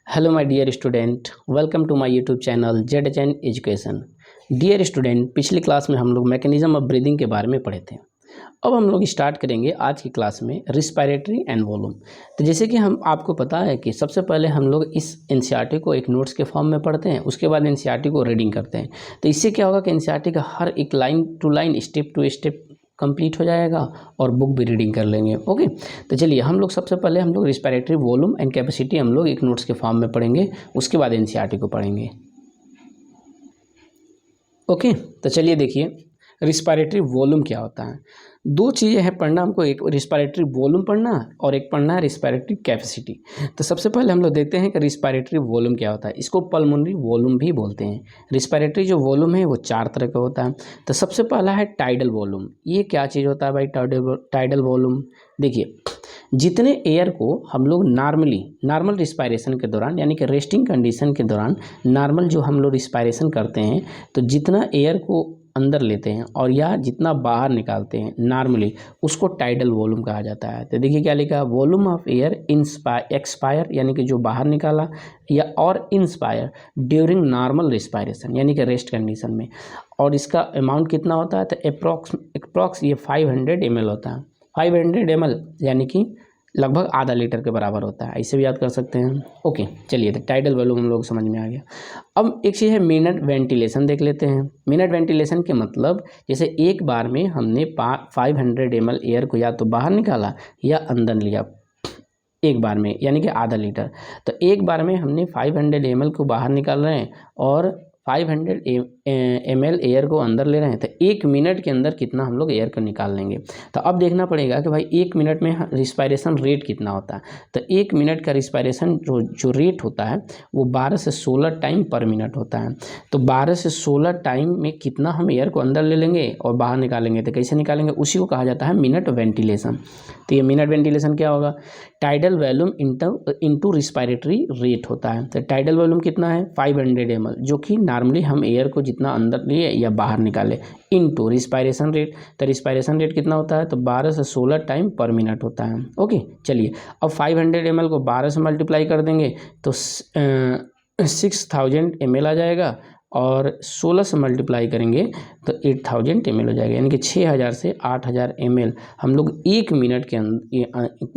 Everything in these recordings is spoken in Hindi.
Hello my dear student, welcome to my YouTube channel ZHN education. Dear student, पिछली क्लास में हम लोग मैकेनिज्म ऑफ ब्रीदिंग के बारे में पढ़े थे। अब हम लोग स्टार्ट करेंगे आज की क्लास में रिस्पायरेटरी एंड वॉल्यूम। तो जैसे कि हम आपको पता है कि सबसे पहले हम लोग इस एनसीईआरटी को एक नोट्स के फॉर्म में पढ़ते हैं, उसके बाद एनसीईआरटी को रीडिंग करते हैं। तो इससे क्या होगा कि एनसीईआरटी का हर एक line to line, step to step complete हो जाएगा और बुक भी रीडिंग कर लेंगे। ओके, तो चलिए हम लोग सबसे पहले हम लोग रिस्पायरेटरी वॉल्यूम एंड कैपेसिटी हम लोग एक नोट्स के फॉर्म में पढ़ेंगे, उसके बाद एनसीईआरटी को पढ़ेंगे। ओके, तो चलिए देखिए रिस्पायरेटरी वॉल्यूम क्या होता है। दो चीज़ें हैं पढ़ना हमको, एक रिस्पायरेटरी वॉल्यूम पढ़ना और एक पढ़ना है रिस्पायरेटरी कैपेसिटी। तो सबसे पहले हम लोग देखते हैं कि रिस्पायरेटरी वॉल्यूम क्या होता है। इसको पल्मोनरी वॉल्यूम भी बोलते हैं। रिस्पायरेटरी जो वॉल्यूम है वो चार तरह का होता है। तो सबसे पहला है टाइडल वॉल्यूम। ये क्या चीज़ होता है भाई टाइडल वॉल्यूम? देखिए, जितने एयर को हम लोग नॉर्मल रिस्पायरेशन के दौरान, यानी कि रेस्टिंग कंडीशन के दौरान नॉर्मल जो हम लोग रिस्पायरेशन करते हैं, तो जितना एयर को अंदर लेते हैं और या जितना बाहर निकालते हैं नॉर्मली, उसको टाइडल वॉल्यूम कहा जाता है। तो देखिए क्या लिखा है, वॉल्यूम ऑफ एयर एक्सपायर यानी कि जो बाहर निकाला, या और इंस्पायर ड्यूरिंग नॉर्मल रिस्पायरेशन यानी कि रेस्ट कंडीशन में। और इसका अमाउंट कितना होता है? तो अप्रॉक्स ये 500 ml होता है। 500 ml यानी कि लगभग आधा लीटर के बराबर होता है, ऐसे भी याद कर सकते हैं। ओके, चलिए तो टाइडल वॉल्यूम हम लोग समझ में आ गया। अब एक चीज़ है मिनट वेंटिलेशन, देख लेते हैं। मिनट वेंटिलेशन के मतलब, जैसे एक बार में हमने 500 ml एयर को या तो बाहर निकाला या अंदर लिया एक बार में, यानी कि आधा लीटर। तो एक बार में हमने 500 ml को बाहर निकाल रहे हैं और 500 ml एयर को अंदर ले रहे हैं, तो एक मिनट के अंदर कितना हम लोग एयर को निकाल लेंगे। तो अब देखना पड़ेगा कि भाई एक मिनट में रिस्पायरेशन रेट कितना होता है। तो एक मिनट का रिस्पायरेशन जो रेट होता है वो 12 से 16 टाइम पर मिनट होता है। तो 12 से 16 टाइम में कितना हम एयर को अंदर ले लेंगे और बाहर निकालेंगे, तो कैसे निकालेंगे, उसी को कहा जाता है मिनट वेंटिलेशन। तो ये मिनट वेंटिलेशन क्या होगा? Tidal volume into respiratory rate होता है। तो टाइडल वॉल्यूम कितना है? 500 ml, जो कि नॉर्मली हम एयर को जितना अंदर लिए या बाहर निकाले, इंटू रिस्पायरेशन रेट। तो रिस्पायरेशन रेट कितना होता है? तो 12 से 16 टाइम पर मिनट होता है। ओके, चलिए अब 500 ml को 12 से मल्टीप्लाई कर देंगे तो 6000 ml आ जाएगा, और 16 से मल्टीप्लाई करेंगे तो 8000 ml हो जाएगा, यानी कि 6000 से 8000 ml हम लोग एक मिनट के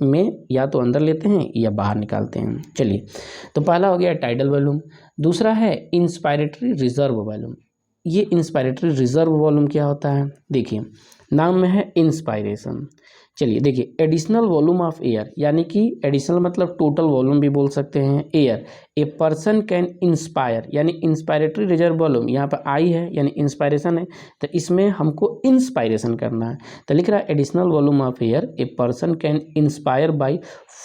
में या तो अंदर लेते हैं या बाहर निकालते हैं। चलिए, तो पहला हो गया टाइडल वॉल्यूम। दूसरा है इंस्पायरेटरी रिजर्व वॉल्यूम। ये इंस्पायरेटरी रिजर्व वॉल्यूम क्या होता है? देखिए, नाम में है इंस्पायरेशन। चलिए देखिए, एडिशनल वॉल्यूम ऑफ एयर, यानी कि एडिशनल मतलब टोटल वॉल्यूम भी बोल सकते हैं। Air a person can inspire, यानी इंस्पायरेटरी रिजर्व वॉल्यूम, यहाँ पर आई है यानी इंस्पायरेशन है, तो इसमें हमको इंस्पायरेशन करना है। तो लिख रहा है additional volume of air a person can inspire by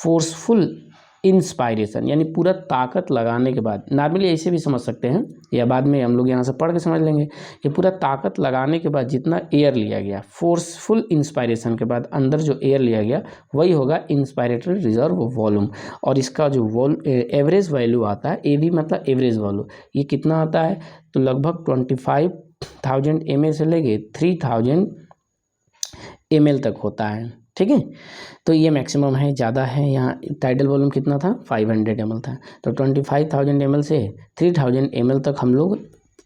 forceful inspiration, यानी पूरा ताकत लगाने के बाद। नॉर्मली ऐसे भी समझ सकते हैं, या बाद में हम लोग यहाँ से पढ़ के समझ लेंगे कि पूरा ताकत लगाने के बाद जितना एयर लिया गया, फोर्सफुल इंस्पायरेशन के बाद अंदर जो एयर लिया गया, वही होगा इंस्पायरेटरी रिजर्व वॉल्यूम। और इसका जो एवरेज वैल्यू आता है, ए भी मतलब एवरेज वॉल्यूम, ये कितना आता है? तो लगभग 25,000 ml से लेके 3000 ml तक होता है। ठीक है, तो ये मैक्सिमम है, ज़्यादा है। यहाँ टाइडल वॉल्यूम कितना था? 500 ml था। तो 25,000 ml से 3000 ml तक हम लोग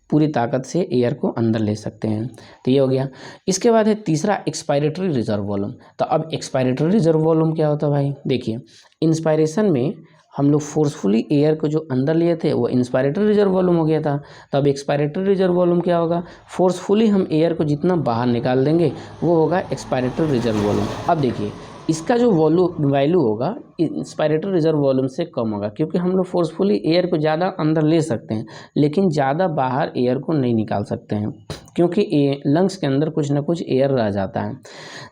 पूरी ताकत से एयर को अंदर ले सकते हैं। तो ये हो गया। इसके बाद है तीसरा एक्सपायरेटरी रिजर्व वॉल्यूम। तो अब एक्सपायरेटरी रिजर्व वॉल्यूम क्या होता है भाई? देखिए, इंस्पायरेशन में हम लोग फोर्सफुली एयर को जो अंदर लिए थे वो इंस्पायरेटरी रिजर्व वॉल्यूम हो गया था। तो अब एक्सपायरेटरी रिजर्व वॉल्यूम क्या होगा? फोर्सफुली हम एयर को जितना बाहर निकाल देंगे वो होगा एक्सपायरेटरी रिजर्व वॉल्यूम। अब देखिए, इसका जो वैल्यू होगा इंस्पायरेटरी रिजर्व वॉल्यूम से कम होगा, क्योंकि हम लोग फोर्सफुली एयर को ज़्यादा अंदर ले सकते हैं लेकिन ज़्यादा बाहर एयर को नहीं निकाल सकते हैं, क्योंकि लंग्स के अंदर कुछ ना कुछ एयर रह जाता है।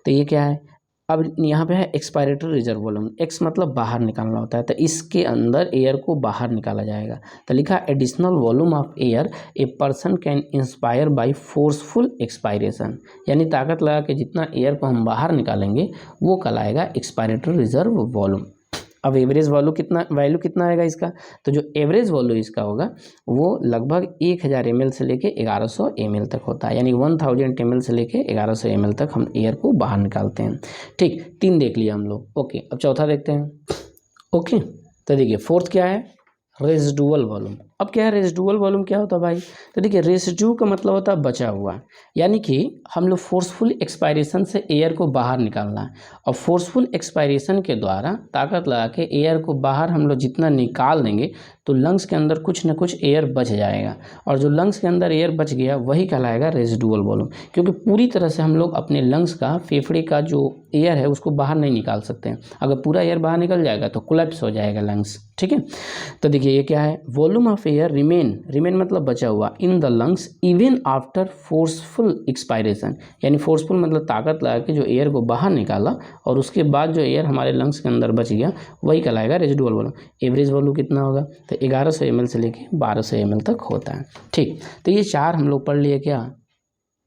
तो ये क्या है? अब यहाँ पे है एक्सपायरेटरी रिजर्व वॉल्यूम। एक्स मतलब बाहर निकालना होता है, तो इसके अंदर एयर को बाहर निकाला जाएगा। तो लिखा additional volume of air a person can inspire by forceful expiration, यानी ताकत लगा के जितना एयर को हम बाहर निकालेंगे वो कहलाएगा एक्सपायरेटरी रिजर्व वॉल्यूम। अब एवरेज वैल्यू कितना आएगा इसका? तो जो एवरेज वैल्यू इसका होगा वो लगभग 1000 ml से लेके 1100 ml तक होता है, यानी 1000 ml से लेके 1100 ml तक हम एयर को बाहर निकालते हैं। ठीक, 3 देख लिया हम लोग। ओके, अब चौथा देखते हैं। ओके, तो देखिए फोर्थ क्या है? Residual volume. अब क्या है रेजिडुअल वॉल्यूम, क्या होता है भाई? तो देखिए रेजिड्यू का मतलब होता है बचा हुआ, यानी कि हम लोग फोर्सफुल एक्सपायरेशन से एयर को बाहर निकालना है, और फोर्सफुल एक्सपायरेशन के द्वारा ताकत लगा के एयर को बाहर हम लोग जितना निकाल देंगे तो लंग्स के अंदर कुछ ना कुछ एयर बच जाएगा, और जो लंग्स के अंदर एयर बच गया वही कहलाएगा रेजिडुअल वॉल्यूम। क्योंकि पूरी तरह से हम लोग अपने लंग्स का, फेफड़े का जो एयर है उसको बाहर नहीं निकाल सकते हैं। अगर पूरा एयर बाहर निकल जाएगा तो कोलैप्स हो जाएगा लंग्स, ठीक है। तो देखिए ये क्या है, वॉल्यूम ऑफ एयर रिमेन मतलब बचा हुआ इन the lungs even after forceful expiration, यानी फोर्सफुल मतलब ताकत लगा के जो एयर को बाहर निकाला और उसके बाद जो एयर हमारे लंग्स के अंदर बच गया वही कहलाएगा रेजिडुअल वॉल्यूम। एवरेज वॉल्यूम कितना होगा? तो 1100 ml से लेके 1200 ml तक होता है, ठीक। तो ये चार हम लोग पढ़ लिए क्या,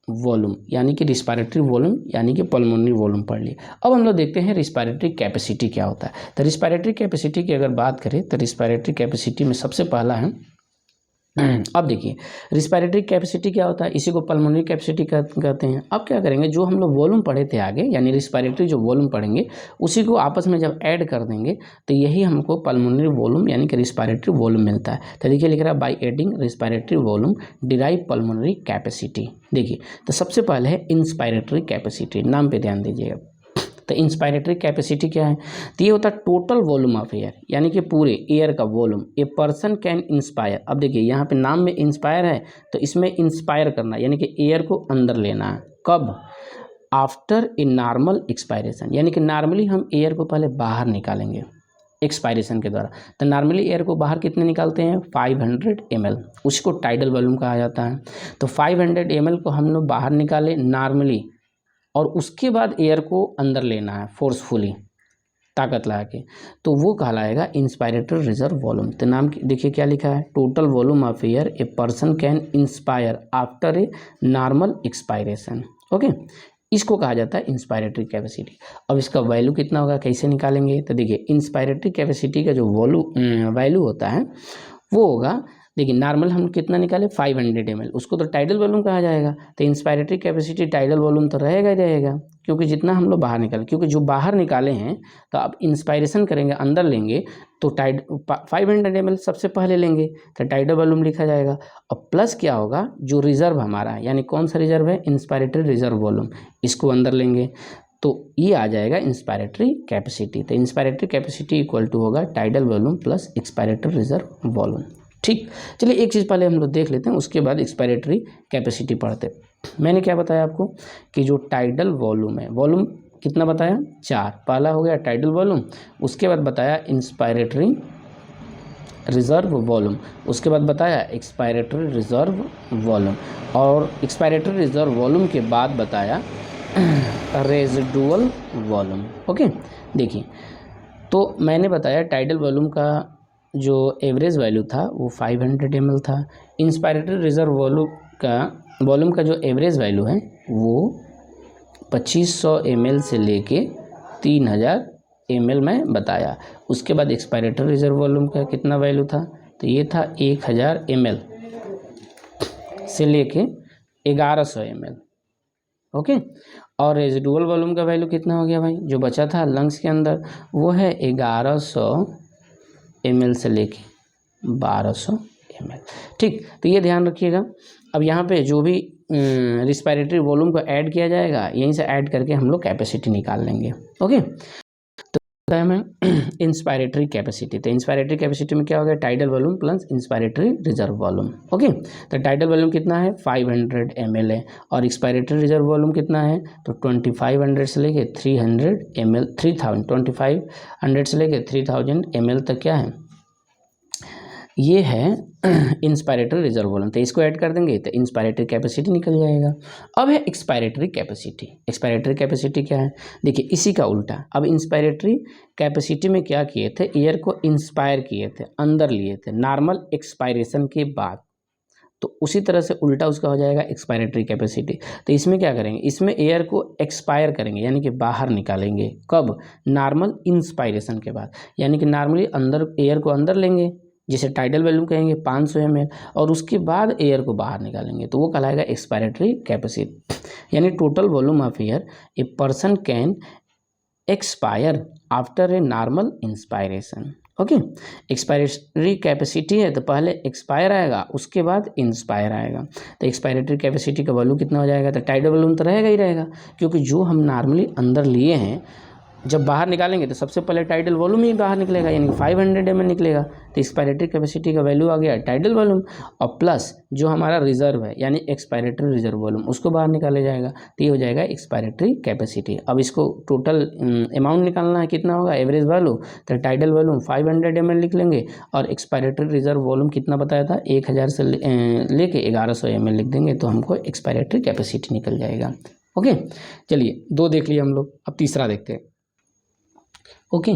वॉल्यूम, यानी कि रिस्पायरेटरी वॉल्यूम यानी कि पल्मोनरी वॉल्यूम पढ़ लिए। अब हम लोग देखते हैं रिस्पायरेटरी कैपेसिटी क्या होता है। तो रिस्पायरेटरी कैपेसिटी की अगर बात करें तो रिस्पायरेटरी कैपेसिटी में सबसे पहला है अब देखिए रिस्पायरेटरी कैपेसिटी क्या होता है, इसी को पल्मोनरी कैपेसिटी कहते हैं। अब क्या करेंगे, जो हम लोग वॉल्यूम पढ़े थे आगे, यानी रिस्पायरेटरी जो वॉल्यूम पढ़ेंगे उसी को आपस में जब ऐड कर देंगे तो यही हमको पल्मोनरी वॉल्यूम यानी कि रिस्पायरेटरी वॉल्यूम मिलता है। तो देखिए लिख रहा है by adding respiratory volume derive pulmonary capacity. देखिए तो सबसे पहले है इंस्पायरेटरी कैपेसिटी, नाम पे ध्यान दीजिएगा। तो इंस्पायरेटरी कैपेसिटी क्या है? तो ये होता है टोटल वॉल्यूम ऑफ एयर, यानी कि पूरे एयर का volume A person can inspire. अब देखिए यहाँ पे नाम में इंस्पायर है तो इसमें इंस्पायर करना यानी कि एयर को अंदर लेना है। कब? आफ्टर ए नॉर्मल एक्सपायरेशन, यानी कि नॉर्मली हम एयर को पहले बाहर निकालेंगे एक्सपायरेशन के द्वारा। तो नॉर्मली एयर को बाहर कितने निकालते हैं? 500 ml, उसको टाइडल वॉल्यूम कहा जाता है। तो 500 ml को हम लोग बाहर निकाले नॉर्मली, और उसके बाद एयर को अंदर लेना है फोर्सफुली ताकत लगा के, तो वो कहलाएगा इंस्पायरेटरी रिजर्व वॉल्यूम। तो नाम देखिए क्या लिखा है, total volume of air a person can inspire after a normal expiration. Okay, इसको कहा जाता है इंस्पायरेटरी कैपेसिटी। अब इसका वैल्यू कितना होगा, कैसे निकालेंगे? तो देखिए इंस्पायरेटरी कैपेसिटी का जो वैल्यू होता है वो होगा, देखिए नॉर्मल हम कितना निकाले 500 ml, उसको तो टाइडल वॉल्यूम कहा जाएगा। तो इंस्पायरेटरी कैपेसिटी टाइडल वॉल्यूम तो रहेगा ही रहेगा, क्योंकि जितना हम लोग बाहर निकाले, क्योंकि जो बाहर निकाले हैं तो अब इंस्पायरेशन करेंगे अंदर लेंगे तो 500 ml सबसे पहले लेंगे तो टाइडल वॉल्यूम लिखा जाएगा। और प्लस क्या होगा, जो रिजर्व हमारा है, यानी कौन सा रिजर्व है, इंस्पायरेटरी रिजर्व वॉल्यूम, इसको अंदर लेंगे तो ये आ जाएगा इंस्पायरेटरी कैपेसिटी। तो इंस्पायरेटरी कैपेसिटी इक्वल टू होगा tidal volume plus expiratory reserve volume, ठीक। चलिए एक चीज़ पहले हम लोग देख लेते हैं, उसके बाद एक्सपायरेटरी कैपेसिटी पढ़ते हैं। मैंने क्या बताया आपको कि जो टाइडल वॉल्यूम है, वॉल्यूम कितना बताया, 4। पहला हो गया टाइडल वॉल्यूम, उसके बाद बताया इंस्पायरेटरी रिजर्व वॉल्यूम, उसके बाद बताया एक्सपायरेटरी रिजर्व वॉल्यूम, और एक्सपायरेटरी रिजर्व वॉल्यूम के बाद बताया रेजिडुअल वॉल्यूम। ओके, देखिए तो मैंने बताया टाइडल वॉल्यूम का जो एवरेज वैल्यू था वो 500 ml था। इंस्पायरेटरी रिजर्व वॉल्यूम का जो एवरेज वैल्यू है वो 2500 ml से लेके 3000 ml में बताया। उसके बाद एक्सपायरेटरी रिजर्व वॉल्यूम का कितना वैल्यू था, तो ये था 1000 ml से लेके 1100 ml। ओके, और रेजिडुअल वॉल्यूम का वैल्यू कितना हो गया भाई, जो बचा था लंग्स के अंदर वो है 1100 ml से लेके 1200 ml, ठीक। तो ये ध्यान रखिएगा। अब यहाँ पे जो भी रिस्पायरेटरी वॉल्यूम को ऐड किया जाएगा, यहीं से ऐड करके हम लोग कैपेसिटी निकाल लेंगे। ओके, तो हमें इंस्पायरेटरी कैपेसिटी, तो इंस्पायरेटरी कैपेसिटी में क्या हो गया, tidal volume plus inspiratory reserve volume. Okay, तो टाइडल वॉल्यूम कितना है 500 ml है, और एक्सपायरेटरी रिजर्व वॉल्यूम कितना है तो 2500 से लेके 300 ml, 2500 से लेके 3000 ml तक क्या है, ये है इंस्पायरेटरी रिजर्व वॉल्यूम। तो इसको ऐड कर देंगे तो इंस्पायरेटरी कैपेसिटी निकल जाएगा। अब है एक्सपायरेटरी कैपेसिटी। एक्सपायरेटरी कैपेसिटी क्या है, देखिए इसी का उल्टा। अब इंस्पायरेटरी कैपेसिटी में क्या किए थे, एयर को इंस्पायर किए थे, अंदर लिए थे नॉर्मल एक्सपायरेशन के बाद, तो उसी तरह से उल्टा उसका हो जाएगा एक्सपायरेटरी कैपेसिटी। तो इसमें क्या करेंगे, इसमें एयर को एक्सपायर करेंगे यानी कि बाहर निकालेंगे। कब, नॉर्मल इंस्पायरेशन के बाद, यानी कि नॉर्मली अंदर एयर को अंदर लेंगे जिसे टाइडल वॉल्यूम कहेंगे 500 ml, और उसके बाद एयर को बाहर निकालेंगे तो वो कहलाएगा एक्सपायरेटरी कैपेसिटी। यानी total volume of air a person can expire after a normal inspiration. Okay. Expiratory capacity है तो पहले एक्सपायर आएगा, उसके बाद इंस्पायर आएगा। तो एक्सपायरेटरी कैपेसिटी का वैल्यू कितना हो जाएगा, तो टाइडल वॉल्यूम तो रहेगा ही रहेगा, क्योंकि जो हम नॉर्मली अंदर लिए हैं जब बाहर निकालेंगे तो सबसे पहले टाइडल वॉल्यूम ही बाहर निकलेगा, यानी कि 500 ml निकलेगा। तो एक्सपायरेटरी कैपेसिटी का वैल्यू आ गया टाइडल वॉल्यूम, और प्लस जो हमारा रिजर्व है यानी एक्सपायरेटरी रिजर्व वॉल्यूम उसको बाहर निकाला जाएगा, तो ये हो जाएगा एक्सपायरेटरी कैपेसिटी। अब इसको टोटल अमाउंट निकालना है, कितना होगा एवरेज वैल्यू, तो टाइडल वॉल्यूम 500 ml लिख लेंगे, और एक्सपायरेटरी रिजर्व वॉल्यूम कितना बताया था 1000 से लेके 1100 ml लिख देंगे, तो हमको एक्सपायरेटरी कैपेसिटी निकल जाएगा। ओके, चलिए 2 देख लिए हम लोग, अब तीसरा देखते हैं। ओके,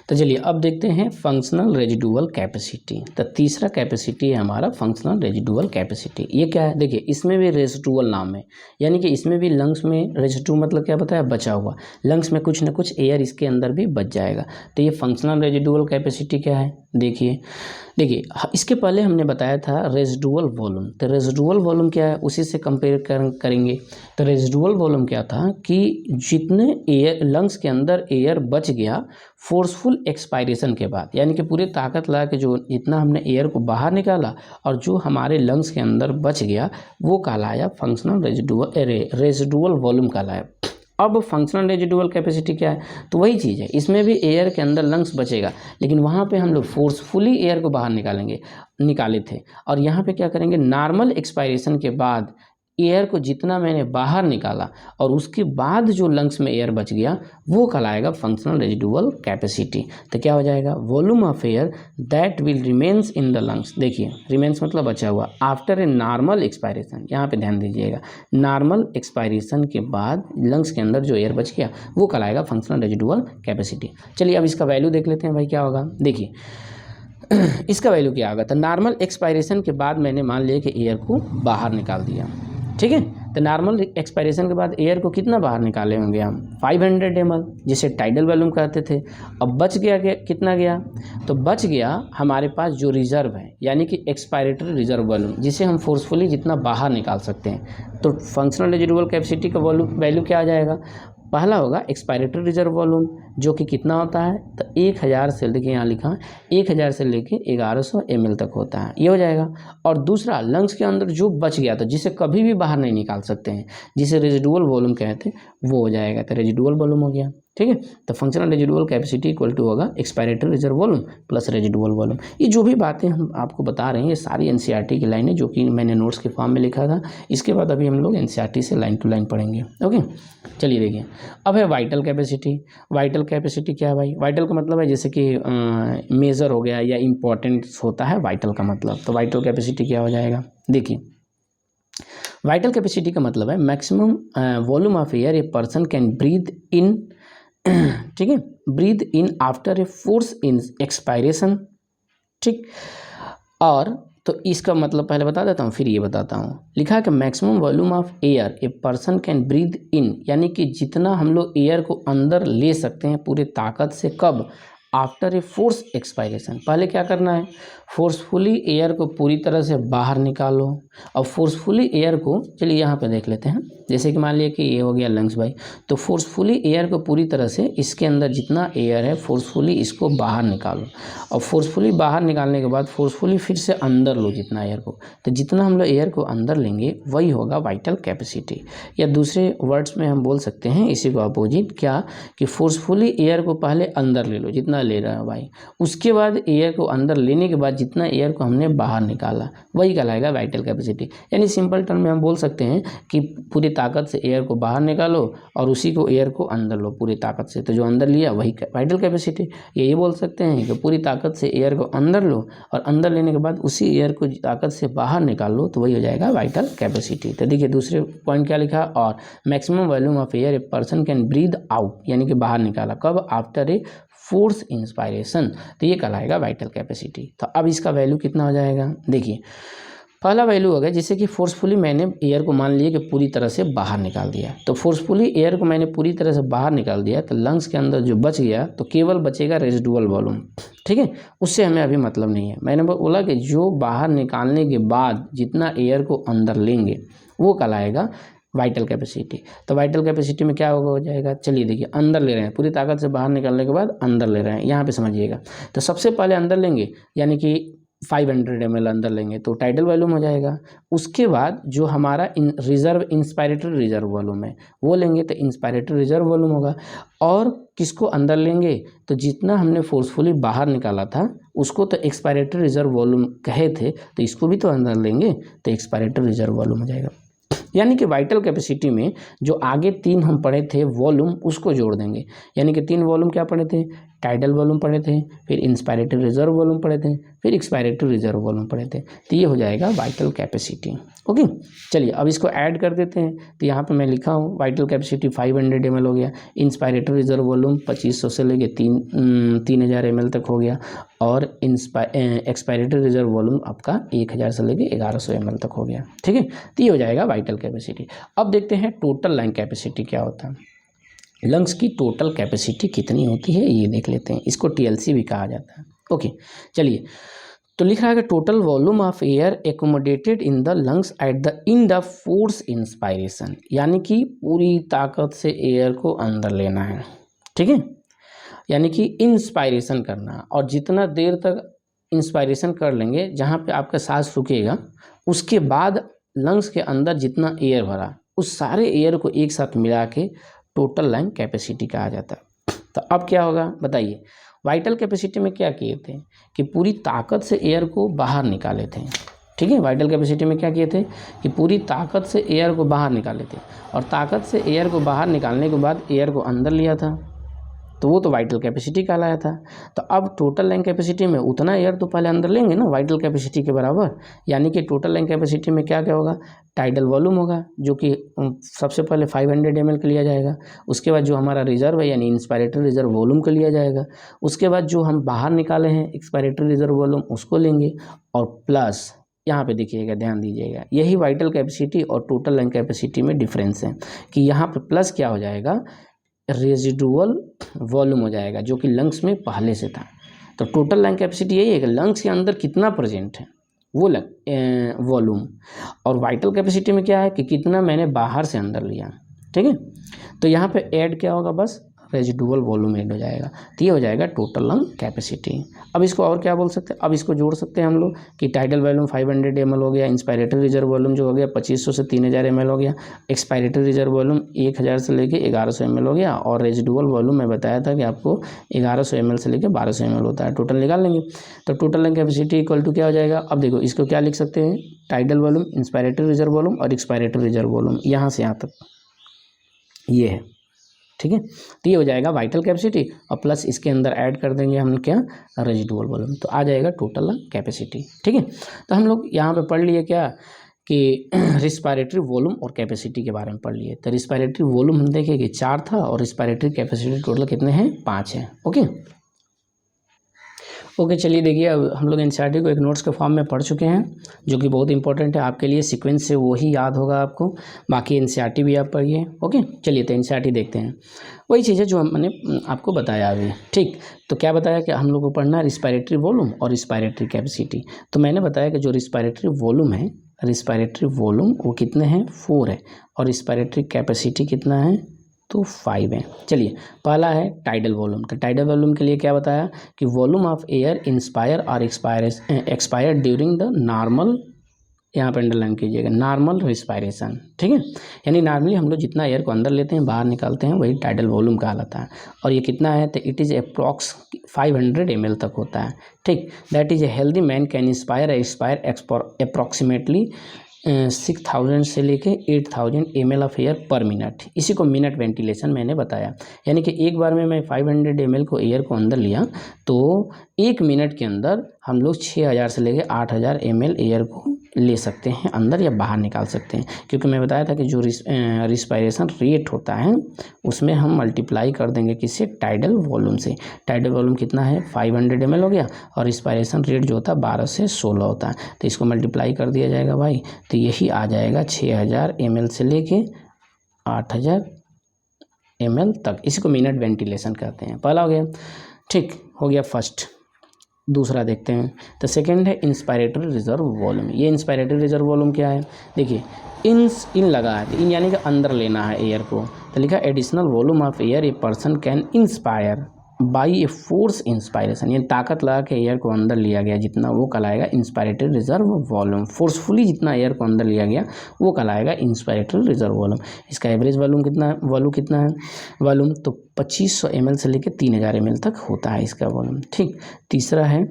तो चलिए अब देखते हैं फंक्शनल रेजिडुअल कैपेसिटी। तो तीसरा कैपेसिटी है हमारा फंक्शनल रेजिडुअल कैपेसिटी। ये क्या है, देखिए इसमें भी रेजिडुअल नाम है, यानी कि इसमें भी लंग्स में रेजिडू मतलब क्या बताया, बचा हुआ, लंग्स में कुछ ना कुछ एयर इसके अंदर भी बच जाएगा। तो ये फंक्शनल रेजिडुअल कैपेसिटी क्या है, देखिए इसके पहले हमने बताया था रेजिडुअल वॉल्यूम। तो रेजिडुअल वॉल्यूम क्या है, उसी से कंपेयर करेंगे। तो रेजिडुअल वॉल्यूम क्या था कि जितने एयर लंग्स के अंदर एयर बच गया फोर्सफुल एक्सपायरेशन के बाद, यानी कि पूरी ताकत लगा के जो जितना हमने एयर को बाहर निकाला और जो हमारे लंग्स के अंदर बच गया वो कहलाया फंक्शनल रेजिडुअल वॉल्यूम कहलाया। अब फंक्शनल रेजिडुअल कैपेसिटी क्या है, तो वही चीज़ है, इसमें भी एयर के अंदर लंग्स बचेगा, लेकिन वहाँ पे हम लोग फोर्सफुली एयर को बाहर निकाले थे, और यहाँ पे क्या करेंगे, नॉर्मल एक्सपायरेशन के बाद एयर को जितना मैंने बाहर निकाला और उसके बाद जो लंग्स में एयर बच गया वो कहलाएगा फंक्शनल रेजिडुअल कैपेसिटी। तो क्या हो जाएगा, volume of air that will remains in the lungs, देखिए रिमेन्स मतलब बचा हुआ, आफ्टर ए नॉर्मल एक्सपायरेशन, यहाँ पे ध्यान दीजिएगा, नॉर्मल एक्सपायरेशन के बाद लंग्स के अंदर जो एयर बच गया वो कहलाएगा फंक्शनल रेजिडुअल कैपेसिटी। चलिए अब इसका वैल्यू देख लेते हैं भाई क्या होगा। देखिए इसका वैल्यू क्या होगा, तो नॉर्मल एक्सपायरेशन के बाद मैंने मान लिया कि एयर को बाहर निकाल दिया, ठीक है। तो नॉर्मल एक्सपायरेशन के बाद एयर को कितना बाहर निकाले होंगे हम, 500 ml, जिसे टाइडल वॉल्यूम कहते थे। अब बच गया कितना गया, तो बच गया हमारे पास जो रिजर्व है यानी कि एक्सपायरेटरी रिजर्व वॉल्यूम, जिसे हम फोर्सफुली जितना बाहर निकाल सकते हैं। तो फंक्शनल रेजिडुअल कैपेसिटी का वैल्यू क्या आ जाएगा, पहला होगा एक्सपायरेटरी रिजर्व वॉल्यूम जो कि कितना होता है, तो 1000 से, देखिए यहाँ लिखा है 1000 से लेके 1100 ml तक होता है, ये हो जाएगा। और दूसरा लंग्स के अंदर जो बच गया था जिसे कभी भी बाहर नहीं निकाल सकते हैं, जिसे रेजिडुअल वॉल्यूम कहते हैं, वो हो जाएगा, तो रेजिडुअल वॉल्यूम हो गया, ठीक है। तो functional residual capacity equal to होगा expiratory reserve volume plus residual volume. ये जो भी बातें हम आपको बता रहे हैं ये सारी एनसीईआरटी की लाइनें जो कि मैंने नोट्स के फॉर्म में लिखा था, इसके बाद अभी हम लोग एनसीईआरटी से लाइन टू लाइन पढ़ेंगे। ओके, चलिए देखिए अब है वाइटल कैपेसिटी। वाइटल कैपेसिटी क्या है भाई, वाइटल का मतलब है जैसे कि मेजर हो गया या इंपॉर्टेंस होता है वाइटल का मतलब, तो वाइटल कैपेसिटी क्या हो जाएगा, देखिए वाइटल कैपेसिटी का मतलब है maximum volume of air a person can breathe in, ठीक है, breathe in after a force in expiration, ठीक। और तो इसका मतलब पहले बता देता हूँ फिर ये बताता हूँ। लिखा है कि maximum volume of air a person can breathe in, यानी कि जितना हम लोग एयर को अंदर ले सकते हैं पूरे ताकत से, कब, आफ्टर ए फोर्स एक्सपायरेशन। पहले क्या करना है, फोर्सफुली एयर को पूरी तरह से बाहर निकालो, और फोर्सफुली एयर को, चलिए यहाँ पे देख लेते हैं, जैसे कि मान लिया कि ये हो गया लंग्स भाई, तो फोर्सफुली एयर को पूरी तरह से इसके अंदर जितना एयर है फोर्सफुली इसको बाहर निकालो, और फोर्सफुली बाहर निकालने के बाद फोर्सफुली फिर से अंदर लो जितना एयर को, तो जितना हम लोग एयर को अंदर लेंगे वही होगा वाइटल कैपेसिटी। या दूसरे वर्ड्स में हम बोल सकते हैं इसी को अपोजिट, क्या कि फोर्सफुली एयर को पहले अंदर ले लो जितना ले रहा है भाई, उसके बाद एयर को अंदर लेने के बाद जितना एयर को हमने बाहर निकाला वही कहलाएगा वाइटल कैपेसिटी। यानी सिंपल टर्म में हम बोल सकते हैं कि पूरी ताकत से एयर को बाहर निकालो और उसी को एयर को अंदर लो पूरी ताकत से, तो जो अंदर लिया वही वाइटल कैपेसिटी। यही बोल सकते हैं कि पूरी ताकत से एयर को अंदर लो और अंदर लेने के बाद उसी एयर को ताकत से बाहर निकाल लो, तो वही हो जाएगा वाइटल कैपेसिटी। तो देखिए दूसरे पॉइंट क्या लिखा, और maximum volume of air a person can breathe out, यानी कि बाहर निकाला, कब, आफ्टर ए फोर्स इंस्पायरेशन, तो ये कहलाएगा वाइटल कैपेसिटी। तो अब इसका वैल्यू कितना हो जाएगा, देखिए पहला वैल्यू हो गया जैसे कि फोर्सफुली मैंने एयर को मान लिया कि पूरी तरह से बाहर निकाल दिया, तो फोर्सफुली एयर को मैंने पूरी तरह से बाहर निकाल दिया, तो लंग्स के अंदर जो बच गया तो केवल बचेगा रेजिडुअल वॉल्यूम, ठीक है, उससे हमें अभी मतलब नहीं है। मैंने बोला कि जो बाहर निकालने के बाद जितना एयर को अंदर लेंगे वो कहलाएगा वाइटल कैपेसिटी। तो वाइटल कैपेसिटी में क्या होगा हो जाएगा, चलिए देखिए अंदर ले रहे हैं, पूरी ताकत से बाहर निकालने के बाद अंदर ले रहे हैं, यहाँ पे समझिएगा। तो सबसे पहले अंदर लेंगे यानी कि 500 ml अंदर लेंगे तो टाइडल वॉल्यूम हो जाएगा। उसके बाद जो हमारा रिजर्व इंस्पायरेटरी रिजर्व वॉल्यूम है वो लेंगे तो इंस्पायरेटरी रिजर्व वॉल्यूम होगा। और किसको अंदर लेंगे, तो जितना हमने फोर्सफुली बाहर निकाला था उसको तो एक्सपायरेटरी रिजर्व वॉल्यूम कहे थे, तो इसको भी तो अंदर लेंगे तो एक्सपायरेटरी रिजर्व वॉल्यूम हो जाएगा। यानी कि वाइटल कैपेसिटी में जो आगे 3 हम पढ़े थे वॉल्यूम उसको जोड़ देंगे। यानी कि 3 वॉल्यूम क्या पढ़े थे, टाइडल वॉल्यूम पढ़े थे, फिर इंस्पायरेटरी रिजर्व वॉल्यूम पढ़े थे, फिर एक्सपायरेटरी रिजर्व वॉल्यूम पढ़े थे। तो ये हो जाएगा वाइटल कैपेसिटी। ओके, चलिए अब इसको ऐड कर देते हैं। तो यहाँ पे मैं लिखा हूँ वाइटल कैपेसिटी 500 ml हो गया, इंस्पायरेटरी रिजर्व वॉल्यूम 2500 से लेके 3000 ml तक हो गया, और एक्सपायरेटरी रिजर्व वॉल्यूम आपका 1000 से लेके 1100 ml तक हो गया। ठीक है, तो ये हो जाएगा वाइटल कैपेसिटी। अब देखते हैं टोटल लंग कैपेसिटी क्या होता है। लंग्स की टोटल कैपेसिटी कितनी होती है ये देख लेते हैं, इसको TLC भी कहा जाता है। ओके, चलिए तो लिख रहा है कि total volume of air accommodated in the lungs at the end of force inspiration, यानी कि पूरी ताकत से एयर को अंदर लेना है। ठीक है, यानी कि इंस्पायरेशन करना, और जितना देर तक इंस्पायरेशन कर लेंगे जहाँ पे आपका सांस रुकेगा, उसके बाद लंग्स के अंदर जितना एयर भरा उस सारे एयर को एक साथ मिला के टोटल लंग कैपेसिटी कहा जाता है। तो अब क्या होगा बताइए, वाइटल कैपेसिटी में क्या किए थे कि पूरी ताकत से एयर को बाहर निकाले थे। ठीक है, वाइटल कैपेसिटी में क्या किए थे कि पूरी ताकत से एयर को बाहर निकाले थे, और ताकत से एयर को बाहर निकालने के बाद एयर को अंदर लिया था, तो वो तो वाइटल कैपेसिटी कहलाया था। तो अब टोटल लंग कैपेसिटी में उतना एयर तो पहले अंदर लेंगे ना वाइटल कैपेसिटी के बराबर, यानी कि टोटल लंग कैपेसिटी में क्या क्या होगा, टाइडल वॉल्यूम होगा जो कि सबसे पहले 500 ml का लिया जाएगा, उसके बाद जो हमारा रिजर्व है यानी इंस्पायरेटरी रिजर्व वॉल्यूम का लिया जाएगा, उसके बाद जो हम बाहर निकाले हैं एक्सपायरेटरी रिजर्व वॉल्यूम उसको लेंगे, और प्लस यहाँ पे देखिएगा, ध्यान दीजिएगा, यही वाइटल कैपेसिटी और टोटल लंग कैपेसिटी में डिफरेंस है कि यहाँ पे प्लस क्या हो जाएगा, रेजिडुअल वॉल्यूम हो जाएगा जो कि लंग्स में पहले से था। तो टोटल लंग कैपेसिटी यही है कि लंग्स के अंदर कितना प्रेजेंट है वो वॉल्यूम, और वाइटल कैपेसिटी में क्या है कि कितना मैंने बाहर से अंदर लिया। ठीक है, तो यहाँ पे ऐड क्या होगा, बस रेजिडुअल वॉल्यूम ऐड हो जाएगा, तो ये हो जाएगा टोटल लंग कैपेसिटी। अब इसको और क्या बोल सकते हैं, अब इसको जोड़ सकते हैं हम लोग कि टाइडल वॉल्यूम 500 ml हो गया, इंस्पायरेटरी रिजर्व वॉल्यूम जो हो गया 2500 से 3000 ml हो गया, एक्सपायरेटरी रिजर्व वॉल्यूम 1000 से लेके 1100 ml हो गया, और रेजिडुअल वॉल्यूम मैं बताया था कि आपको 1100 ml से लेके 1200 ml होता है। टोटल निकाल लेंगे तो total lung capacity equal to क्या हो जाएगा, अब देखो इसको क्या लिख सकते हैं, tidal volume, inspiratory reserve volume और एक्सपायरेटरी रिजर्व वॉल्यूम, यहाँ से यहाँ तक ये है। ठीक है, तो ये हो जाएगा वाइटल कैपेसिटी, और प्लस इसके अंदर ऐड कर देंगे हम क्या, रेजिडुअल वॉल्यूम, तो आ जाएगा टोटल कैपेसिटी। ठीक है, तो हम लोग यहाँ पे पढ़ लिए क्या कि रिस्पायरेटरी वॉल्यूम और कैपेसिटी के बारे में पढ़ लिए। तो रिस्पायरेटरी वॉल्यूम हम देखें कि 4 था, और रिस्पायरेटरी कैपेसिटी टोटल कितने हैं, 5 हैं। ओके, चलिए देखिए अब हम लोग एनसीईआरटी को एक नोट्स के फॉर्म में पढ़ चुके हैं जो कि बहुत इंपॉर्टेंट है आपके लिए, सीक्वेंस से वही याद होगा आपको, बाकी एनसीईआरटी भी आप पढ़िए। ओके, चलिए तो एनसीईआरटी देखते हैं, वही चीज़ है जो मैंने आपको बताया अभी। ठीक, तो क्या बताया कि हम लोग को पढ़ना है रिस्पायरेटरी वॉल्यूम और रिस्पायरेटरी कैपेसिटी। तो मैंने बताया कि जो रिस्पायरेटरी वॉल्यूम है, रिस्पायरेटरी वॉल्यूम वो कितने हैं, 4 है, और रिस्पायरेटरी कैपेसिटी कितना है, तो 5 है। चलिए पहला है टाइडल वॉल्यूम। तो टाइडल वॉल्यूम के लिए क्या बताया कि वॉल्यूम ऑफ एयर इंस्पायर और एक्सपायर ड्यूरिंग द नॉर्मल, यहाँ पर अंडरलाइन कीजिएगा, नॉर्मल रिस्पायरेशन। ठीक है, यानी नॉर्मली हम लोग जितना एयर को अंदर लेते हैं बाहर निकालते हैं वही टाइडल वॉल्यूम कहलाता है, और ये कितना है, तो इट इज़ अप्रॉक्स 500 ml तक होता है। ठीक, that is a healthy man can inspire approximately 6000 से लेके 8000 ml ऑफ एयर पर मिनट, इसी को मिनट वेंटिलेशन मैंने बताया। यानी कि एक बार में मैं 500 ml को एयर को अंदर लिया तो 1 मिनट के अंदर हम लोग 6000 से लेके 8000 ml एयर को ले सकते हैं अंदर या बाहर निकाल सकते हैं, क्योंकि मैं बताया था कि जो रिस्पायरेशन रेट होता है उसमें हम मल्टीप्लाई कर देंगे किससे, टाइडल वॉल्यूम से। टाइडल वॉल्यूम कितना है, 500 ml हो गया, और रिस्पायरेशन रेट जो होता है 12 से 16 होता है, तो इसको मल्टीप्लाई कर दिया जाएगा भाई, तो यही आ जाएगा 6000 ml से लेके 8000 ml तक, इसी को मिनट वेंटिलेशन कहते हैं। पहला हो गया, ठीक हो गया फर्स्ट। दूसरा देखते हैं। तो सेकंड है इंस्पायरेटरी रिजर्व वॉल्यूम। ये इंस्पायरेटरी रिजर्व वॉल्यूम क्या है, देखिए इन लगा है, तो इन यानी कि अंदर लेना है एयर को, तो लिखा additional volume of air a person can inspire by A force inspiration, ये ताकत लगा के एयर को अंदर लिया गया जितना, वो कहलाएगा इंस्पायरेटरी रिजर्व वॉल्यूम। फोर्सफुली जितना एयर को अंदर लिया गया वो कहलाएगा इंस्पायरेटरी रिजर्व वॉल्यूम। इसका एवरेज वॉल्यूम कितना है, वॉल्यूम तो 2500 ml से लेकर 3000 ml तक होता है इसका वॉल्यूम। ठीक, तीसरा है,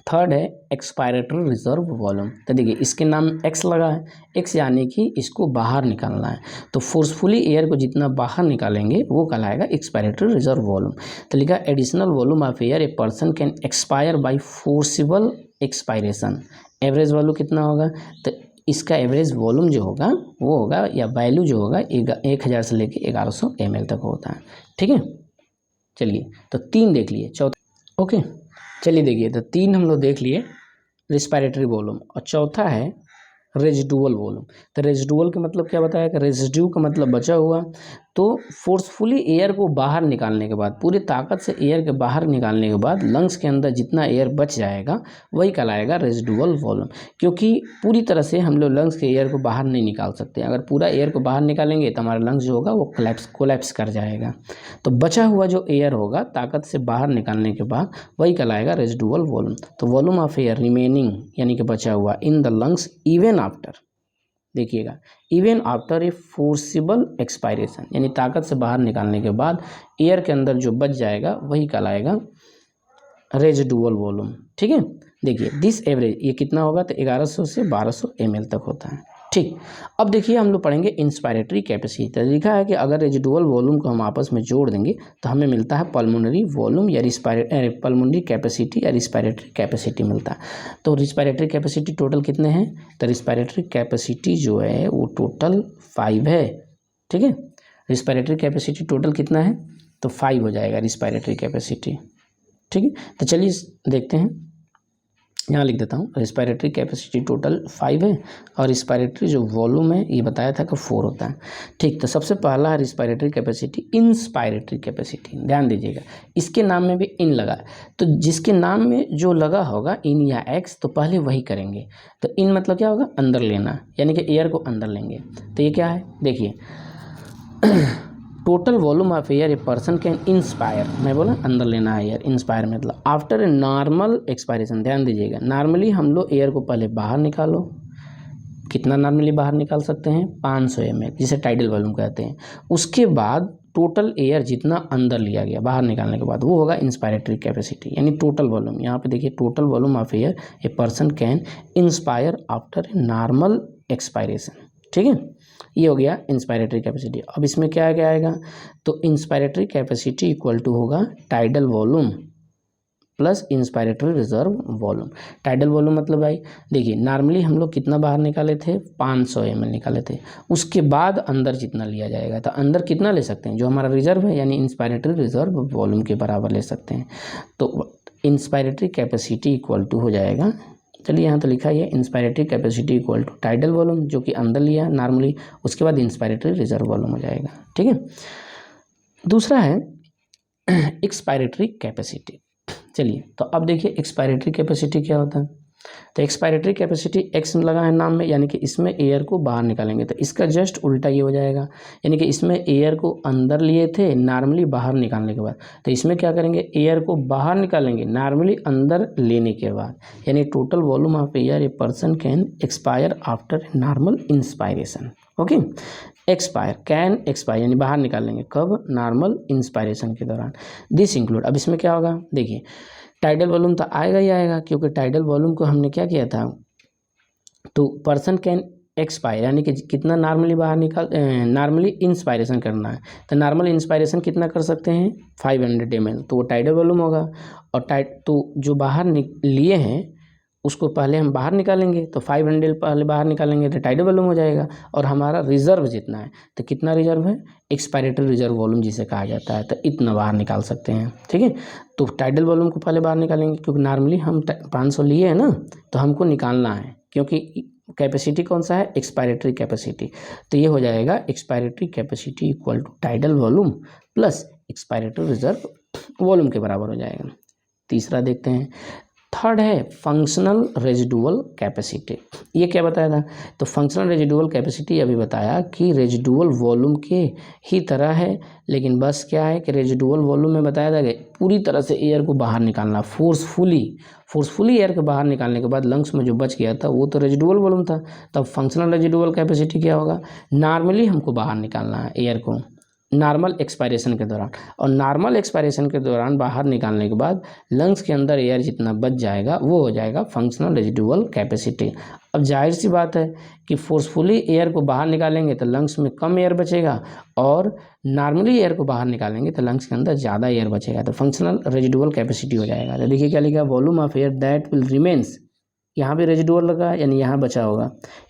थर्ड है एक्सपायरेटरी रिजर्व वॉल्यूम। तो देखिए इसके नाम एक्स लगा है, एक्स यानी कि इसको बाहर निकालना है, तो फोर्सफुली एयर को जितना बाहर निकालेंगे वो कहलाएगा एक्सपायरेटरी रिजर्व वॉल्यूम। तो लिखा additional volume of air a person can expire by forcible expiration. Average volume कितना होगा, तो इसका एवरेज वॉल्यूम जो होगा वो होगा या वैल्यू जो होगा 1000 से लेकर 1100 ml तक होता है। ठीक है, चलिए तो 3 देख लिए, चौथा ओके, चलिए देखिए तो 3 हम लोग देख लिए रिस्पायरेटरी वॉल्यूम, और चौथा है रेजिडुअल वॉल्यूम। तो रेजिडुअल का मतलब क्या बताया कि रेजिड्यू का मतलब बचा हुआ, तो फोर्सफुली एयर को बाहर निकालने के बाद, पूरी ताकत से एयर के बाहर निकालने के बाद लंग्स के अंदर जितना एयर बच जाएगा वही कहलाएगा रेजिडुअल वॉल्यूम। क्योंकि पूरी तरह से हम लोग लंग्स के एयर को बाहर नहीं निकाल सकते, अगर पूरा एयर को बाहर निकालेंगे तो हमारा लंग्स जो होगा वो कोलैप्स कर जाएगा। तो बचा हुआ जो एयर होगा ताकत से बाहर निकालने के बाद वही कहलाएगा रेजिडुअल वॉल्यूम। तो वॉल्यूम ऑफ एयर रिमेनिंग यानी कि बचा हुआ इन द लंग्स इवन आफ्टर, देखिएगा even after a forcible expiration, यानी ताकत से बाहर निकालने के बाद एयर के अंदर जो बच जाएगा वही कहलाएगा रेजिडुअल वॉल्यूम। ठीक है, देखिए दिस एवरेज ये कितना होगा, तो 1100 से 1200 ml तक होता है। ठीक, अब देखिए हम लोग पढ़ेंगे इंस्पायरेटरी कैपेसिटी। तो लिखा है कि अगर रेजिडुअल वॉल्यूम को हम आपस में जोड़ देंगे तो हमें मिलता है पल्मोनरी वॉल्यूम या पल्मोनरी कैपेसिटी या रिस्पायरेटरी कैपेसिटी मिलता है। तो रिस्पायरेटरी कैपेसिटी टोटल कितने हैं, तो रिस्पायरेटरी कैपेसिटी जो है वो टोटल 5 है। ठीक है, रिस्पायरेटरी कैपेसिटी टोटल कितना है, तो 5 हो जाएगा रिस्पायरेटरी कैपेसिटी। ठीक है, तो चलिए देखते हैं, यहाँ लिख देता हूँ रिस्पायरेटरी कैपेसिटी टोटल 5 है और रिस्पायरेटरी जो वॉल्यूम है ये बताया था कि 4 होता है। ठीक, तो सबसे पहला है रिस्पायरेटरी कैपेसिटी, इंस्पायरेटरी कैपेसिटी। ध्यान दीजिएगा इसके नाम में भी इन लगा है, तो जिसके नाम में जो लगा होगा इन या एक्स तो पहले वही करेंगे। तो इन मतलब क्या होगा, अंदर लेना, यानी कि एयर को अंदर लेंगे। तो ये क्या है, देखिए total volume of air a person can inspire, मैं बोला अंदर लेना है एयर, इंस्पायर मतलब आफ्टर ए नॉर्मल एक्सपायरेशन। ध्यान दीजिएगा नॉर्मली हम लोग एयर को पहले बाहर निकालो, कितना नॉर्मली बाहर निकाल सकते हैं, 500 ml, जिसे टाइडल वॉल्यूम कहते हैं। उसके बाद टोटल एयर जितना अंदर लिया गया बाहर निकालने के बाद वो होगा इंस्पायरेटरी कैपेसिटी, यानी टोटल वॉल्यूम। यहाँ पे देखिए total volume of air a person can inspire after a normal expiration. ठीक है, ये हो गया इंस्पायरेटरी कैपेसिटी। अब इसमें क्या क्या आएगा, तो इंस्पायरेटरी कैपेसिटी इक्वल टू होगा tidal volume plus inspiratory reserve volume. Tidal volume मतलब भाई देखिए नॉर्मली हम लोग कितना बाहर निकाले थे, 500 ml निकाले थे, उसके बाद अंदर जितना लिया जाएगा, तो अंदर कितना ले सकते हैं, जो हमारा रिजर्व है यानी इंस्पायरेटरी रिजर्व वॉल्यूम के बराबर ले सकते हैं। तो इंस्पायरेटरी कैपेसिटी इक्वल टू हो जाएगा, चलिए यहाँ तो लिखा है inspiratory capacity equal to tidal volume जो कि अंदर लिया नॉर्मली, उसके बाद इंस्पायरेटरी रिजर्व वॉल्यूम हो जाएगा। ठीक है, दूसरा है एक्सपायरेटरी कैपेसिटी। चलिए तो अब देखिए एक्सपायरेटरी कैपेसिटी क्या होता है, तो एक्सपायरेटरी कैपेसिटी एक्स लगा है नाम में, यानी कि इसमें एयर को बाहर निकालेंगे, तो इसका जस्ट उल्टा ये हो जाएगा, यानी कि इसमें एयर को अंदर लिए थे नॉर्मली बाहर निकालने के बाद, तो इसमें क्या करेंगे, एयर को बाहर निकालेंगे नॉर्मली अंदर लेने के बाद, यानी total volume of air a person can expire after normal inspiration. Okay, expire can expire यानी बाहर निकालेंगे कब, नॉर्मल इंस्पायरेशन के दौरान। दिस इंक्लूड, अब इसमें क्या होगा, देखिए टाइडल वॉल्यूम तो आएगा ही आएगा, क्योंकि टाइडल वॉल्यूम को हमने क्या किया था, तो पर्सन कैन एक्सपायर यानी कि कितना नॉर्मली बाहर निकाल, नॉर्मली इंस्पायरेशन करना है, तो नॉर्मल इंस्पायरेशन कितना कर सकते हैं, 500 ml, तो वो टाइडल वॉल्यूम होगा। और तो जो बाहर लिए हैं उसको पहले हम बाहर निकालेंगे, तो 500 पहले बाहर निकालेंगे तो टाइडल वॉल्यूम हो जाएगा। और हमारा रिजर्व जितना है, तो कितना रिजर्व है, एक्सपायरेटरी रिजर्व वॉल्यूम जिसे कहा जाता है, तो इतना बाहर निकाल सकते हैं। ठीक है, तो टाइडल वॉल्यूम को पहले बाहर निकालेंगे, क्योंकि नॉर्मली हम 500 लिए हैं ना, तो हमको निकालना है, क्योंकि कैपेसिटी कौन सा है, एक्सपायरेटरी कैपेसिटी। तो ये हो जाएगा expiratory capacity equal to tidal volume plus expiratory reserve volume के बराबर हो जाएगा। तीसरा देखते हैं। थर्ड है फंक्शनल रेजिडुअल कैपेसिटी। ये क्या बताया था? तो फंक्शनल रेजिडुअल कैपेसिटी अभी बताया कि रेजिडुअल वॉल्यूम के ही तरह है, लेकिन बस क्या है कि रेजिडुअल वॉल्यूम में बताया था कि पूरी तरह से एयर को बाहर निकालना, फोर्सफुली एयर को बाहर निकालने के बाद लंग्स में जो बच गया था वो तो रेजिडुअल वॉल्यूम था। तब फंक्शनल रेजिडुअल कैपेसिटी क्या होगा? नॉर्मली हमको बाहर निकालना है एयर को नॉर्मल एक्सपायरेशन के दौरान, और नॉर्मल एक्सपायरेशन के दौरान बाहर निकालने के बाद लंग्स के अंदर एयर जितना बच जाएगा वो हो जाएगा फंक्शनल रेजिडुअल कैपेसिटी। अब जाहिर सी बात है कि फोर्सफुली एयर को बाहर निकालेंगे तो लंग्स में कम एयर बचेगा, और नॉर्मली एयर को बाहर निकालेंगे तो लंग्स के अंदर ज़्यादा एयर बचेगा, तो फंक्शनल रेजिडुअल कैपेसिटी हो जाएगा। तो देखिए क्या लिखा है, volume of air that will remains, यहाँ पे रेजिडुअल लगा यानी यहाँ बचा होगा,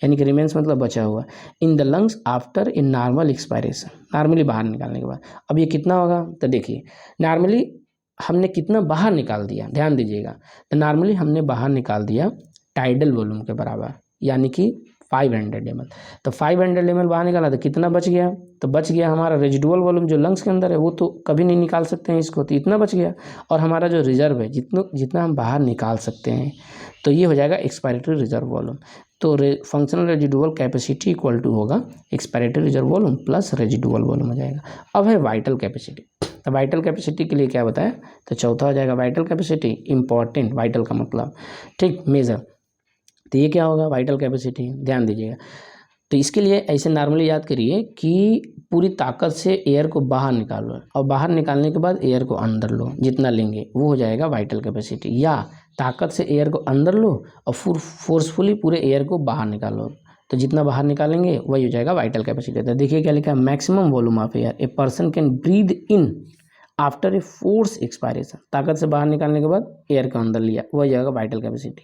यानी कि रिमेन्स मतलब बचा हुआ, इन the lungs after in normal expiration, normally बाहर निकालने के बाद। अब ये कितना होगा? तो देखिए नॉर्मली हमने कितना बाहर निकाल दिया, ध्यान दीजिएगा। तो नॉर्मली हमने बाहर निकाल दिया टाइडल वॉल्यूम के बराबर, यानी कि 500 ml। तो 500 ml बाहर निकाला तो कितना बच गया? तो बच गया हमारा रेजिडुअल वॉल्यूम जो लंग्स के अंदर है वो तो कभी नहीं निकाल सकते हैं इसको, तो इतना बच गया। और हमारा जो रिजर्व है जितना हम बाहर निकाल सकते हैं, तो ये हो जाएगा एक्सपायरेटरी रिजर्व वॉल्यूम। तो functional residual capacity equal to होगा expiratory reserve volume plus residual volume हो जाएगा। अब है वाइटल कैपेसिटी। तो वाइटल कैपेसिटी के लिए क्या बताया? तो चौथा हो जाएगा वाइटल कैपेसिटी, इंपॉर्टेंट, वाइटल का मतलब ठीक मेजर। तो ये क्या होगा? वाइटल कैपेसिटी, ध्यान दीजिएगा। तो इसके लिए ऐसे नॉर्मली याद करिए कि पूरी ताकत से एयर को बाहर निकालो, और बाहर निकालने के बाद एयर को अंदर लो, जितना लेंगे वो हो जाएगा वाइटल कैपेसिटी। या ताकत से एयर को अंदर लो और फोर्सफुली पूरे एयर को बाहर निकालो, तो जितना बाहर निकालेंगे वही हो जाएगा वाइटल कैपेसिटी। तो देखिए क्या लिखा है, maximum volume of air a person can breathe in after a force expiration, ताकत से बाहर निकालने के बाद एयर को अंदर लिया, वो जाएगा वाइटल कैपेसिटी।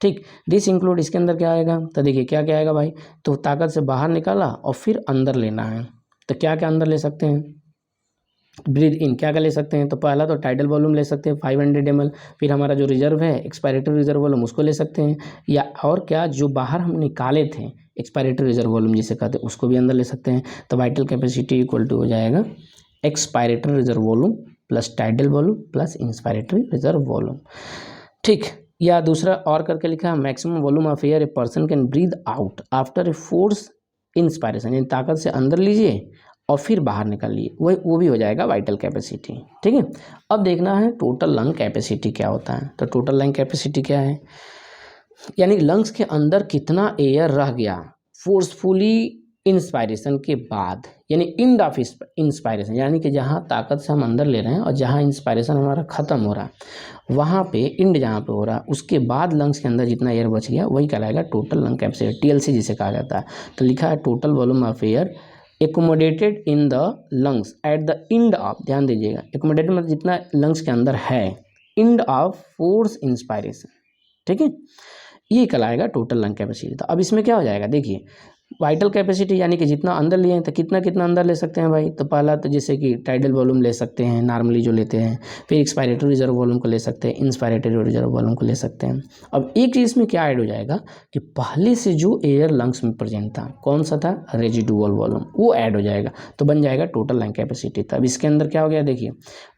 ठीक, दिस इंक्लूड, इसके अंदर क्या आएगा? तो देखिए क्या क्या आएगा भाई, तो ताकत से बाहर निकाला और फिर अंदर लेना है, तो क्या क्या अंदर ले सकते हैं? ब्रीथ इन क्या क्या ले सकते हैं? तो पहला तो टाइडल वॉल्यूम ले सकते हैं 500 ml, फिर हमारा जो रिजर्व है एक्सपायरेटरी रिजर्व वॉल्यूम उसको ले सकते हैं, या और क्या जो बाहर हम निकाले थे एक्सपायरेटरी रिजर्व वॉल्यूम जिसे कहते हैं उसको भी अंदर ले सकते हैं। तो वाइटल कैपेसिटी इक्वल टू हो जाएगा expiratory reserve volume plus tidal volume plus inspiratory reserve volume. ठीक, या दूसरा और करके लिखा है, maximum volume of air a person can breathe out after a force inspiration, यानी ताकत से अंदर लीजिए और फिर बाहर निकालिए, वो भी हो जाएगा वाइटल कैपेसिटी। ठीक है, अब देखना है टोटल लंग कैपेसिटी क्या होता है। तो टोटल लंग कैपेसिटी क्या है, यानी लंग्स के अंदर कितना एयर रह गया फोर्सफुली इंस्पायरेशन के बाद, यानी इंड ऑफ इंस्पायरेशन, यानी कि जहाँ ताकत से हम अंदर ले रहे हैं और जहाँ इंस्पायरेशन हमारा ख़त्म हो रहा है वहाँ पे इंड जहाँ पे हो रहा है उसके बाद लंग्स के अंदर जितना एयर बच गया वही कहलाएगा टोटल लंग कैपेसिटी, टीएलसी जिसे कहा जाता है। तो लिखा है total volume of air accommodated in the lungs at the end of, ध्यान दीजिएगा, एकोमोडेटेड मतलब जितना लंग्स के अंदर है इंड ऑफ फोर्स इंस्पायरेशन। ठीक है, ये कहलाएगा टोटल लंग कैपेसिटी। तो अब इसमें क्या हो जाएगा, देखिए वाइटल कैपेसिटी यानी कि जितना अंदर लिए हैं तो कितना कितना अंदर ले सकते हैं भाई। तो पहला तो जैसे कि टाइडल वॉल्यूम ले सकते हैं नॉर्मली जो लेते हैं, फिर एक्सपायरेटरी रिजर्व वॉल्यूम को ले सकते हैं, इंस्पायरेटरी रिजर्व वॉल्यूम को ले सकते हैं। अब एक चीज़ इसमें क्या ऐड हो जाएगा कि पहले से जो एयर लंग्स में प्रेजेंट था कौन सा था, रेजिडुअल वॉल्यूम, वो ऐड हो जाएगा तो बन जाएगा टोटल लंग कैपेसिटी। तो अब इसके अंदर क्या हो गया, देखिए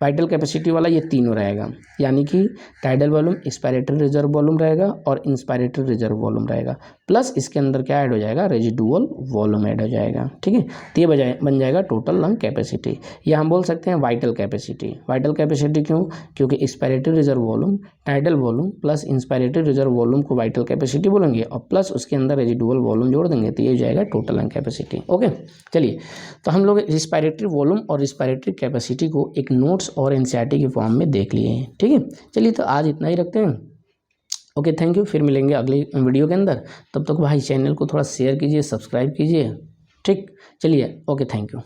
वाइटल कैपेसिटी वाला ये तीनों रहेगा, यानी कि tidal volume, expiratory reserve volume रहेगा और इंस्पायरेटरी रिजर्व वॉल्यूम रहेगा, प्लस इसके अंदर क्या ऐड हो जाएगा, रेजिडुअल वॉल्यूम ऐड हो जाएगा। ठीक है, तो ये बन जाएगा टोटल लंग कैपेसिटी, या हम बोल सकते हैं वाइटल कैपेसिटी। वाइटल कैपेसिटी क्यों, क्योंकि expiratory reserve volume, tidal volume plus inspiratory reserve volume को वाइटल कैपेसिटी बोलेंगे और प्लस उसके अंदर रेजिडुअल वॉल्यूम जोड़ देंगे तो ये हो जाएगा टोटल लंग कैपेसिटी। ओके, चलिए तो हम लोग रिस्पायरेटरी वॉल्यूम और रिस्पायरेटरी कैपेसिटी को एक नोट्स और एनसीईआरटी के फॉर्म में देख लिए हैं। ठीक है, चलिए तो आज इतना ही रखते हैं। ओके, थैंक यू, फिर मिलेंगे अगली वीडियो के अंदर। तब तक भाई चैनल को थोड़ा शेयर कीजिए, सब्सक्राइब कीजिए। ठीक, चलिए, ओके, थैंक यू।